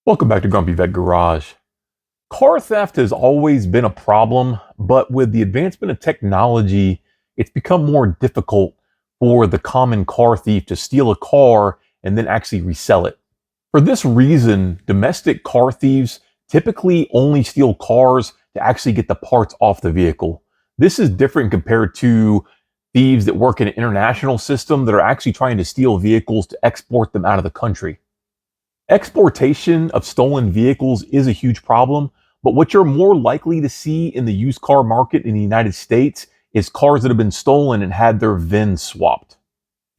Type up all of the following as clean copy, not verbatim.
Welcome back to Grumpy Vet Garage. Car theft has always been a problem, but with the advancement of technology, it's become more difficult for the common car thief to steal a car and then actually resell it. For this reason, domestic car thieves typically only steal cars to actually get the parts off the vehicle. This is different compared to thieves that work in an international system that are actually trying to steal vehicles to export them out of the country. Exportation of stolen vehicles is a huge problem, but what you're more likely to see in the used car market in the United States is cars that have been stolen and had their VIN swapped.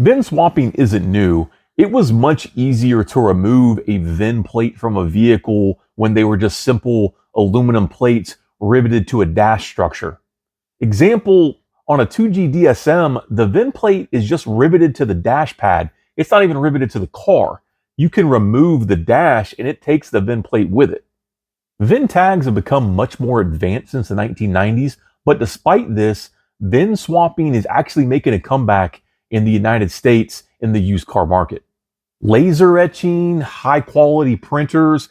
VIN swapping isn't new. It was much easier to remove a VIN plate from a vehicle when they were just simple aluminum plates riveted to a dash structure. Example, on a 2G DSM, the VIN plate is just riveted to the dash pad. It's not even riveted to the car. You can remove the dash and it takes the VIN plate with it. VIN tags have become much more advanced since the 1990s, but despite this, VIN swapping is actually making a comeback in the United States in the used car market. Laser etching, high quality printers,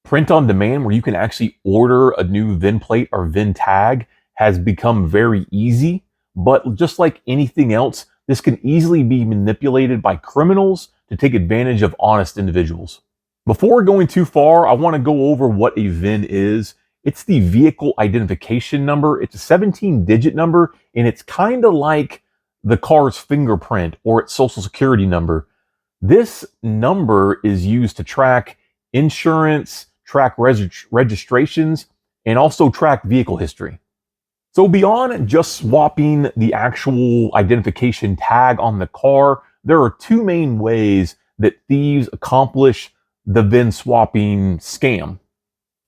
print on demand where you can actually order a new VIN plate or VIN tag has become very easy, but just like anything else, this can easily be manipulated by criminals to take advantage of honest individuals. Before going too far, I want to go over what a VIN is. It's the vehicle identification number. It's a 17-digit number, and it's kind of like the car's fingerprint or its social security number. This number is used to track insurance, track registrations, and also track vehicle history. So beyond just swapping the actual identification tag on the car, there are two main ways that thieves accomplish the VIN swapping scam.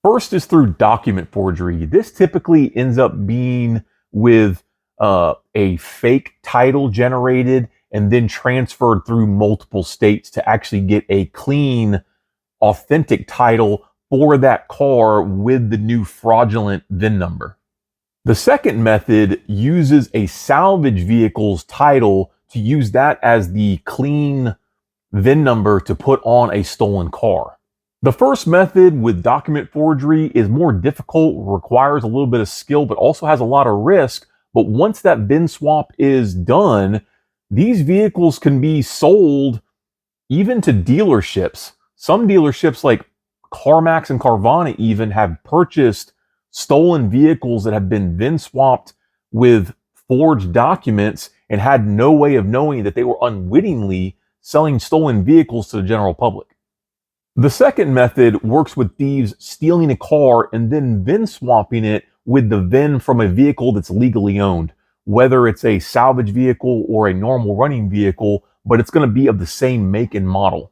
First is through document forgery. This typically ends up being with a fake title generated and then transferred through multiple states to actually get a clean, authentic title for that car with the new fraudulent VIN number. The second method uses a salvage vehicle's title to use that as the clean VIN number to put on a stolen car. The first method with document forgery is more difficult, requires a little bit of skill, but also has a lot of risk. But once that VIN swap is done, these vehicles can be sold even to dealerships. Some dealerships like CarMax and Carvana even have purchased stolen vehicles that have been VIN swapped with forged documents and had no way of knowing that they were unwittingly selling stolen vehicles to the general public. The second method works with thieves stealing a car and then VIN swapping it with the VIN from a vehicle that's legally owned, whether it's a salvage vehicle or a normal running vehicle, but it's going to be of the same make and model.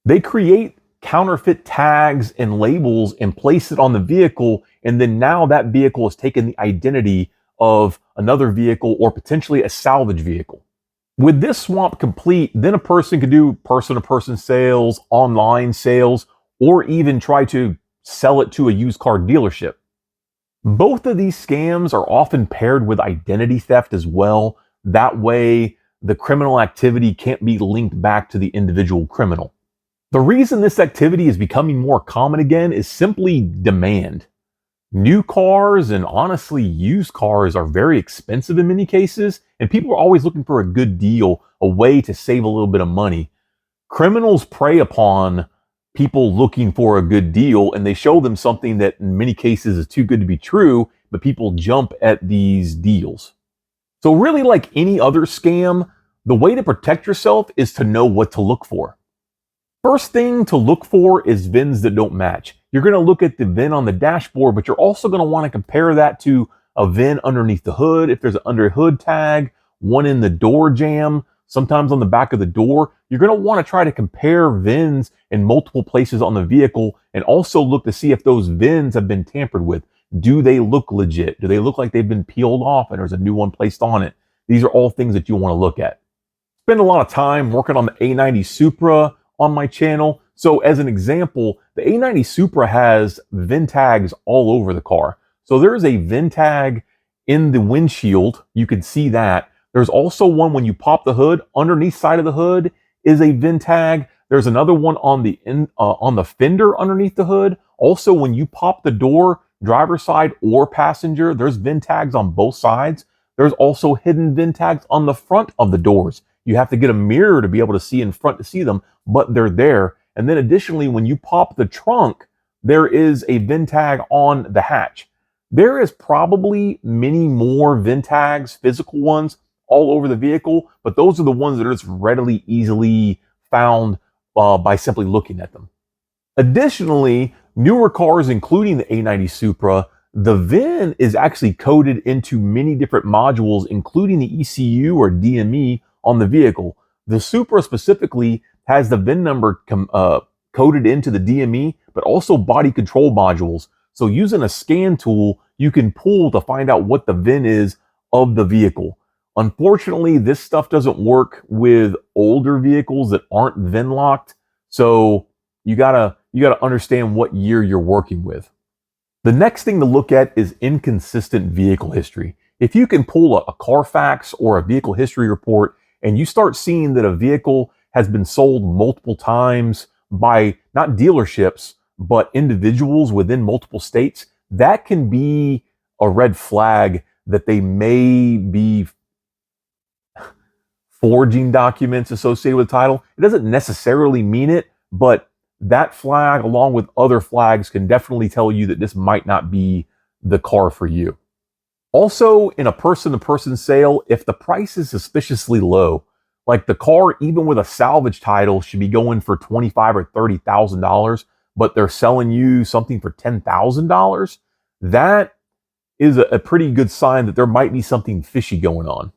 They create counterfeit tags and labels and place it on the vehicle, and then now that vehicle has taken the identity of another vehicle or potentially a salvage vehicle. With this swap complete, then a person could do person-to-person sales, online sales, or even try to sell it to a used car dealership. Both of these scams are often paired with identity theft as well. That way, the criminal activity can't be linked back to the individual criminal. The reason this activity is becoming more common again is simply demand. New cars and honestly used cars are very expensive in many cases, and people are always looking for a good deal, a way to save a little bit of money. Criminals prey upon people looking for a good deal, and they show them something that in many cases is too good to be true, but people jump at these deals. So really, like any other scam, the way to protect yourself is to know what to look for. First thing to look for is VINs that don't match. You're going to look at the VIN on the dashboard, but you're also going to want to compare that to a VIN underneath the hood. If there's an under hood tag, one in the door jamb, sometimes on the back of the door, you're going to want to try to compare VINs in multiple places on the vehicle and also look to see if those VINs have been tampered with. Do they look legit? Do they look like they've been peeled off and there's a new one placed on it? These are all things that you want to look at. Spend a lot of time working on the A90 Supra on my channel. So as an example, the A90 Supra has VIN tags all over the car. So there is a VIN tag in the windshield. You can see that. There's also one when you pop the hood. Underneath side of the hood is a VIN tag. There's another one on the fender underneath the hood. Also, when you pop the door, driver's side or passenger, there's VIN tags on both sides. There's also hidden VIN tags on the front of the doors. You have to get a mirror to be able to see in front to see them, but they're there. And then additionally, when you pop the trunk, there is a VIN tag on the hatch. There is probably many more VIN tags, physical ones, all over the vehicle, but those are the ones that are just readily, easily found by simply looking at them. Additionally, newer cars, including the A90 Supra, the VIN is actually coded into many different modules, including the ECU or DME on the vehicle. The Supra specifically has the VIN number coded into the DME, but also body control modules. So using a scan tool, you can pull to find out what the VIN is of the vehicle. Unfortunately, this stuff doesn't work with older vehicles that aren't VIN locked. So you gotta understand what year you're working with. The next thing to look at is inconsistent vehicle history. If you can pull a Carfax or a vehicle history report and you start seeing that a vehicle has been sold multiple times by not dealerships, but individuals within multiple states, that can be a red flag that they may be forging documents associated with the title. It doesn't necessarily mean it, but that flag, along with other flags, can definitely tell you that this might not be the car for you. Also, in a person-to-person sale, if the price is suspiciously low, like the car, even with a salvage title, should be going for $25,000 or $30,000, but they're selling you something for $10,000, that is a pretty good sign that there might be something fishy going on.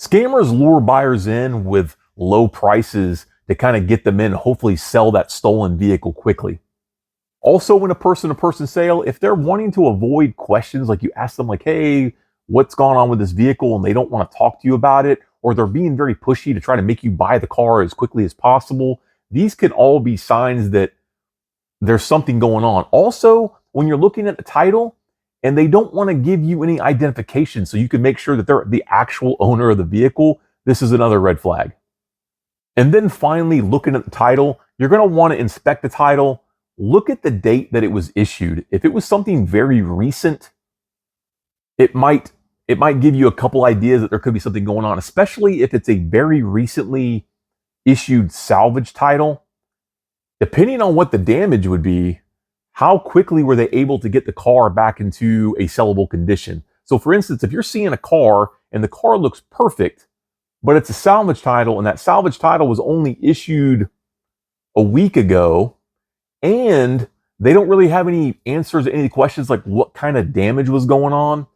Scammers lure buyers in with low prices to kind of get them in and hopefully sell that stolen vehicle quickly. Also, in a person-to-person sale, if they're wanting to avoid questions, like you ask them like, hey, what's going on with this vehicle, and they don't want to talk to you about it, or they're being very pushy to try to make you buy the car as quickly as possible, these can all be signs that there's something going on. Also, when you're looking at the title, and they don't want to give you any identification so you can make sure that they're the actual owner of the vehicle, this is another red flag. And then finally, looking at the title, you're going to want to inspect the title. Look at the date that it was issued. If it was something very recent, it might give you a couple ideas that there could be something going on, especially if it's a very recently issued salvage title. Depending on what the damage would be, how quickly were they able to get the car back into a sellable condition? So for instance, if you're seeing a car and the car looks perfect, but it's a salvage title and that salvage title was only issued a week ago, and they don't really have any answers to any questions like what kind of damage was going on.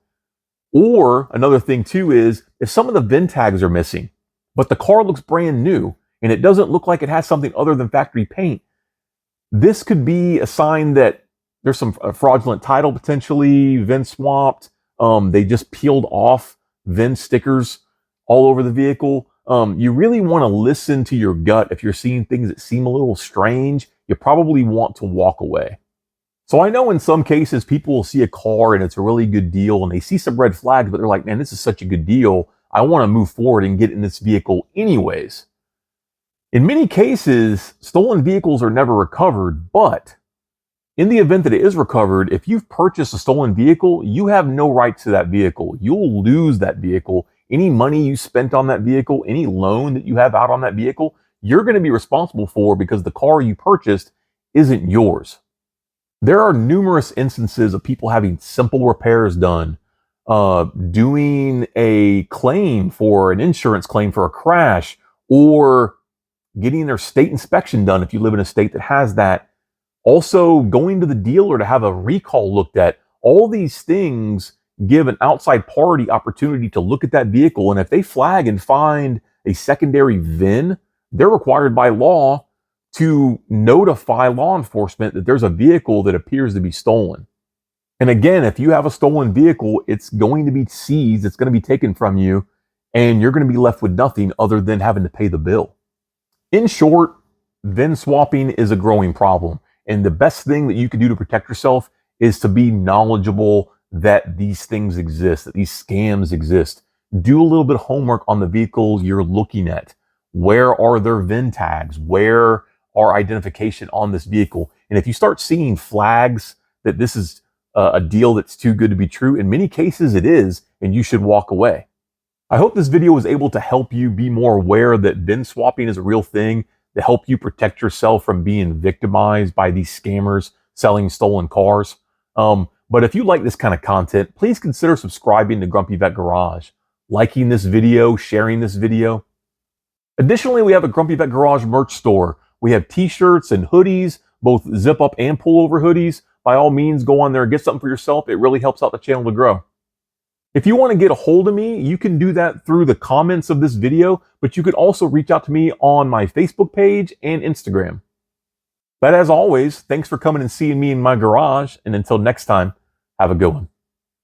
Or another thing too is if some of the VIN tags are missing, but the car looks brand new and it doesn't look like it has something other than factory paint, this could be a sign that there's some fraudulent title potentially, VIN swapped. They just peeled off VIN stickers all over the vehicle. You really want to listen to your gut. If you're seeing things that seem a little strange, you probably want to walk away. So I know in some cases people will see a car and it's a really good deal and they see some red flags, but they're like, man, this is such a good deal. I want to move forward and get in this vehicle anyways. In many cases, stolen vehicles are never recovered, but in the event that it is recovered, if you've purchased a stolen vehicle, you have no rights to that vehicle. You'll lose that vehicle. Any money you spent on that vehicle, any loan that you have out on that vehicle, you're going to be responsible for because the car you purchased isn't yours. There are numerous instances of people having simple repairs done, doing a claim for an insurance claim for a crash, or getting their state inspection done if you live in a state that has that. Also, going to the dealer to have a recall looked at. All these things give an outside party opportunity to look at that vehicle, and if they flag and find a secondary VIN, they're required by law to notify law enforcement that there's a vehicle that appears to be stolen. And again, if you have a stolen vehicle, it's going to be seized, it's going to be taken from you, and you're going to be left with nothing other than having to pay the bill. In short, VIN swapping is a growing problem. And the best thing that you can do to protect yourself is to be knowledgeable that these things exist, that these scams exist. Do a little bit of homework on the vehicles you're looking at. Where are their VIN tags? Where our identification on this vehicle. And if you start seeing flags that this is a deal that's too good to be true, in many cases it is, and you should walk away. I hope this video was able to help you be more aware that VIN swapping is a real thing, to help you protect yourself from being victimized by these scammers selling stolen cars. But if you like this kind of content, please consider subscribing to Grumpy Vet Garage, liking this video, sharing this video. Additionally, we have a Grumpy Vet Garage merch store. We have t-shirts and hoodies, both zip up and pullover hoodies. By all means, go on there and get something for yourself. It really helps out the channel to grow. If you want to get a hold of me, you can do that through the comments of this video, but you could also reach out to me on my Facebook page and Instagram. But as always, thanks for coming and seeing me in my garage, and until next time, have a good one.